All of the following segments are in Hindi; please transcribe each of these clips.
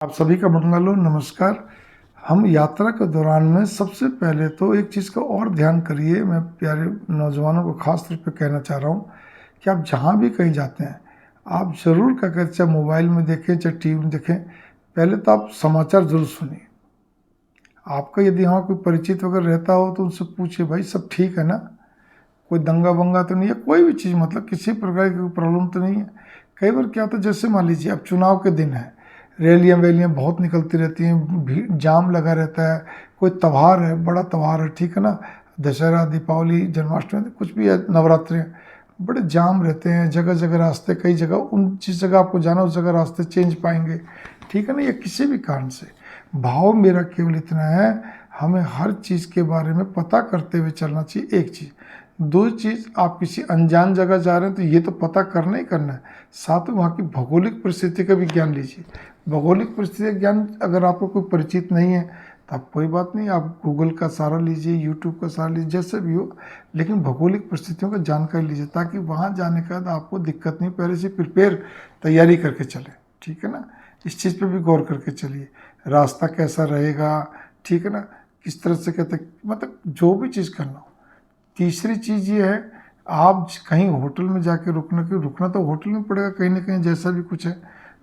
आप सभी का मंगल हो। नमस्कार। हम यात्रा के दौरान में सबसे पहले तो एक चीज़ का और ध्यान करिए। मैं प्यारे नौजवानों को ख़ास तौर पे कहना चाह रहा हूँ कि आप जहाँ भी कहीं जाते हैं, आप ज़रूर क्या करें, चाहे मोबाइल में देखें चाहे टीवी में देखें, पहले तो आप समाचार ज़रूर सुनिए। आपका यदि वहाँ कोई परिचित वगैरह रहता हो तो उनसे पूछिए, भाई सब ठीक है ना, कोई दंगा वंगा तो नहीं है, कोई भी चीज़ मतलब किसी प्रकार की कोई प्रॉब्लम तो नहीं है। कई बार क्या होता है, जैसे मान लीजिए अब चुनाव के दिन है, रैलियाँ वैलियाँ बहुत निकलती रहती हैं, भीड़ जाम लगा रहता है, कोई त्यौहार है, बड़ा त्यौहार है, ठीक है ना, दशहरा, दीपावली, जन्माष्टमी, कुछ भी है, नवरात्रि, बड़े जाम रहते हैं, जगह जगह रास्ते, कई जगह उन जिस जगह आपको जाना उस जगह रास्ते चेंज पाएंगे, ठीक है ना, या किसी भी कारण से। भाव मेरा केवल इतना है, हमें हर चीज़ के बारे में पता करते हुए चलना चाहिए। एक चीज़, दो चीज़, आप किसी अनजान जगह जा रहे हैं तो ये तो पता करना ही करना है, साथ में वहाँ की भौगोलिक परिस्थिति का भी ज्ञान लीजिए। भौगोलिक परिस्थिति का ज्ञान अगर आपको कोई परिचित नहीं है तो आप कोई बात नहीं, आप गूगल का सहारा लीजिए, यूट्यूब का सहारा लीजिए, जैसे भी हो, लेकिन भौगोलिक परिस्थितियों का जानकारी लीजिए ताकि वहाँ जाने के बाद आपको दिक्कत नहीं, पहले से प्रिपेयर तैयारी करके चले, ठीक है ना। इस चीज़ पे भी गौर करके चलिए, रास्ता कैसा रहेगा, ठीक है ना, किस तरह से कहते, मतलब जो भी चीज़ करना हो। तीसरी चीज़ ये है, आप कहीं होटल में जाके रुकना तो होटल में पड़ेगा कहीं ना कहीं, जैसा भी कुछ है,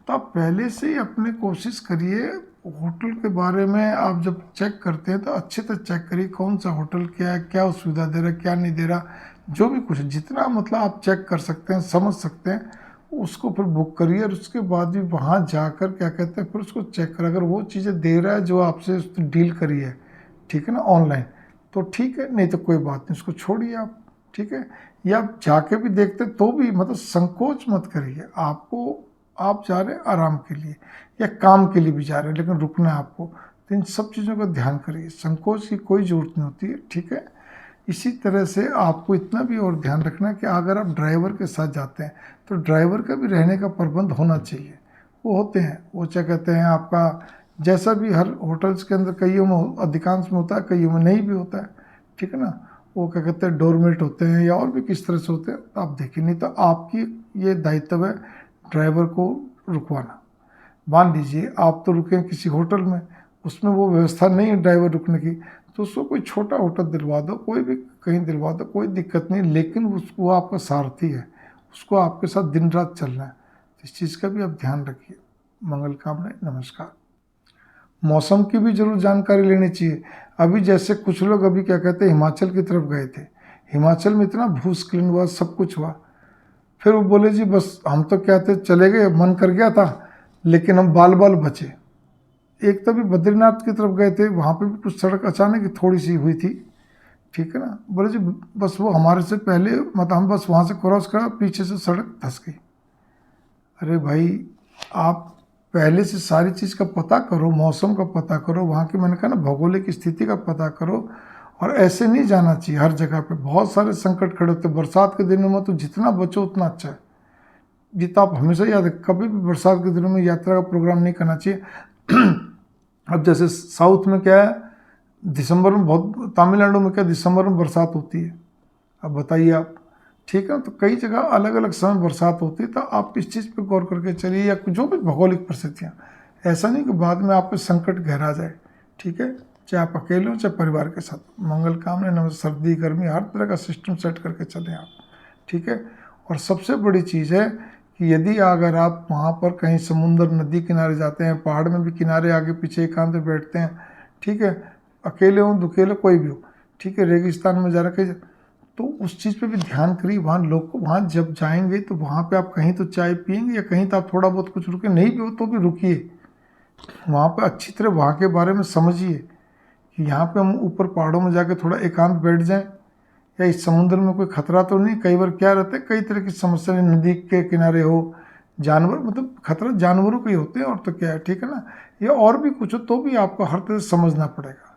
तो आप पहले से ही अपने कोशिश करिए। होटल के बारे में आप जब चेक करते हैं तो अच्छे से चेक करिए कौन सा होटल क्या है, क्या सुविधा दे रहा है, क्या नहीं दे रहा, जो भी कुछ जितना मतलब आप चेक कर सकते हैं, समझ सकते हैं, उसको फिर बुक करिए। और उसके बाद भी वहाँ जाकर क्या कहते हैं, फिर उसको चेक कर, अगर वो चीज़ें दे रहा है जो आपसे डील करी है, ठीक है ना, ऑनलाइन, तो ठीक है, नहीं तो कोई बात नहीं, उसको छोड़िए आप, ठीक है। या आप जाके भी देखते तो भी मतलब संकोच मत करिए। आपको, आप जा रहे हैं आराम के लिए या काम के लिए भी जा रहे हैं, लेकिन रुकना है आपको, तो इन सब चीज़ों का ध्यान करिए, संकोच की कोई ज़रूरत नहीं होती है, ठीक है। इसी तरह से आपको इतना भी और ध्यान रखना है कि अगर आप ड्राइवर के साथ जाते हैं तो ड्राइवर का भी रहने का प्रबंध होना चाहिए। वो होते हैं, वो क्या कहते हैं, आपका जैसा भी हर होटल्स के अंदर कईयों में अधिकांश में होता है, कईयों में नहीं भी होता है, ठीक है ना, वो क्या कहते हैं डोरमेट होते हैं या और भी किस तरह से होते हैं, तो आप देखिए। नहीं तो आपकी ये दायित्व है ड्राइवर को रुकवाना। मान लीजिए आप तो रुके किसी होटल में, उसमें वो व्यवस्था नहीं है ड्राइवर रुकने की, तो उसको कोई छोटा होटल दिलवा दो, कोई भी कहीं दिलवा दो, कोई दिक्कत नहीं, लेकिन उसको, वो आपका सारथी है, उसको आपके साथ दिन रात चलना है, तो इस चीज़ का भी आप ध्यान रखिए। मंगल कामनाएं। नमस्कार। मौसम की भी जरूर जानकारी लेनी चाहिए। अभी जैसे कुछ लोग अभी क्या कहते हैं हिमाचल की तरफ गए थे, हिमाचल में इतना भूस्खलन हुआ, सब कुछ हुआ, फिर वो बोले जी बस हम तो क्या थे, चले गए, मन कर गया था, लेकिन हम बाल बाल बचे। एक तो भी बद्रीनाथ की तरफ गए थे, वहाँ पे भी कुछ सड़क अचानक ही थोड़ी सी हुई थी, ठीक है ना, बोले जी बस वो हमारे से पहले, मतलब हम बस वहाँ से क्रॉस करा, पीछे से सड़क धंस गई। अरे भाई, आप पहले से सारी चीज़ का पता करो, मौसम का पता करो, वहाँ की मैंने कहा ना भौगोलिक स्थिति का पता करो। और ऐसे नहीं जाना चाहिए, हर जगह पे बहुत सारे संकट खड़े होते हैं। बरसात के दिनों में तो जितना बचो उतना अच्छा है। जितना आप हमेशा याद है, कभी भी बरसात के दिनों में यात्रा का प्रोग्राम नहीं करना चाहिए। अब जैसे साउथ में क्या है, दिसंबर में बहुत, तमिलनाडु में क्या दिसंबर में बरसात होती है, अब बताइए आप, ठीक है। तो कई जगह अलग अलग समय बरसात होती है, तो आप इस चीज़ पे गौर करके चलिए, या जो भी भौगोलिक परिस्थितियाँ, ऐसा नहीं कि बाद में आप पे संकट गहरा जाए, ठीक है, चाहे आप अकेले हो चाहे परिवार के साथ। मंगल कामना। नमः। सर्दी गर्मी हर तरह का सिस्टम सेट करके चलें आप, ठीक है। और सबसे बड़ी चीज़ है कि यदि अगर आप वहाँ पर कहीं समुंदर नदी किनारे जाते हैं, पहाड़ में भी किनारे आगे पीछे एकांत में बैठते हैं, ठीक है, अकेले हो दुकेले कोई भी हो, ठीक है, रेगिस्तान में जा रखे, तो उस चीज़ पे भी ध्यान करिए। वहाँ लोग को, वहाँ जब जाएंगे तो वहाँ पे आप कहीं तो चाय पियेंगे या कहीं तो आप थोड़ा बहुत कुछ रुके, नहीं भी हो तो भी रुकिए, वहाँ पे अच्छी तरह वहाँ के बारे में समझिए कि यहाँ पे हम ऊपर पहाड़ों में जाके थोड़ा एकांत बैठ जाएं, या इस समुद्र में कोई खतरा तो नहीं। कई बार क्या रहता है, कई तरह की समस्या, नदी के किनारे हो, जानवर, मतलब खतरा जानवरों के ही होते हैं, और तो क्या है, ठीक है ना, या और भी कुछ हो, तो भी आपको हर तरह से समझना पड़ेगा,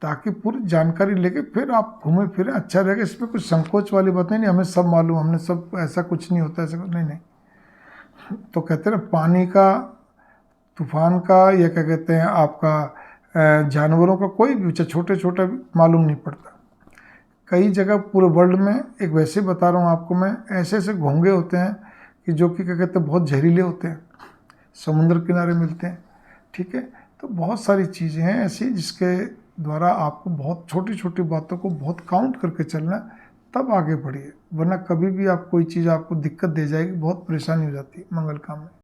ताकि पूरी जानकारी लेके फिर आप घूमें फिरें, अच्छा रहेगा। इसमें कुछ संकोच वाली बात नहीं, हमें सब मालूम, हमने सब, ऐसा कुछ नहीं होता, ऐसा नहीं नहीं। तो कहते हैं ना, पानी का, तूफान का, या क्या कहते हैं आपका, जानवरों का, कोई भी चाहे छोटे छोटे मालूम नहीं पड़ता। कई जगह पूरे वर्ल्ड में, एक वैसे बता रहा हूँ आपको मैं, ऐसे ऐसे घोंगे होते हैं कि जो कि क्या कहते हैं बहुत जहरीले होते हैं, समुद्र किनारे मिलते हैं। ठीक है। तो बहुत सारी चीज़ें हैं ऐसी जिसके द्वारा आपको बहुत छोटी छोटी बातों को बहुत काउंट करके चलना है, तब आगे बढ़िए, वरना कभी भी आप कोई चीज़ आपको दिक्कत दे जाएगी, बहुत परेशानी हो जाती है मंगल काम में।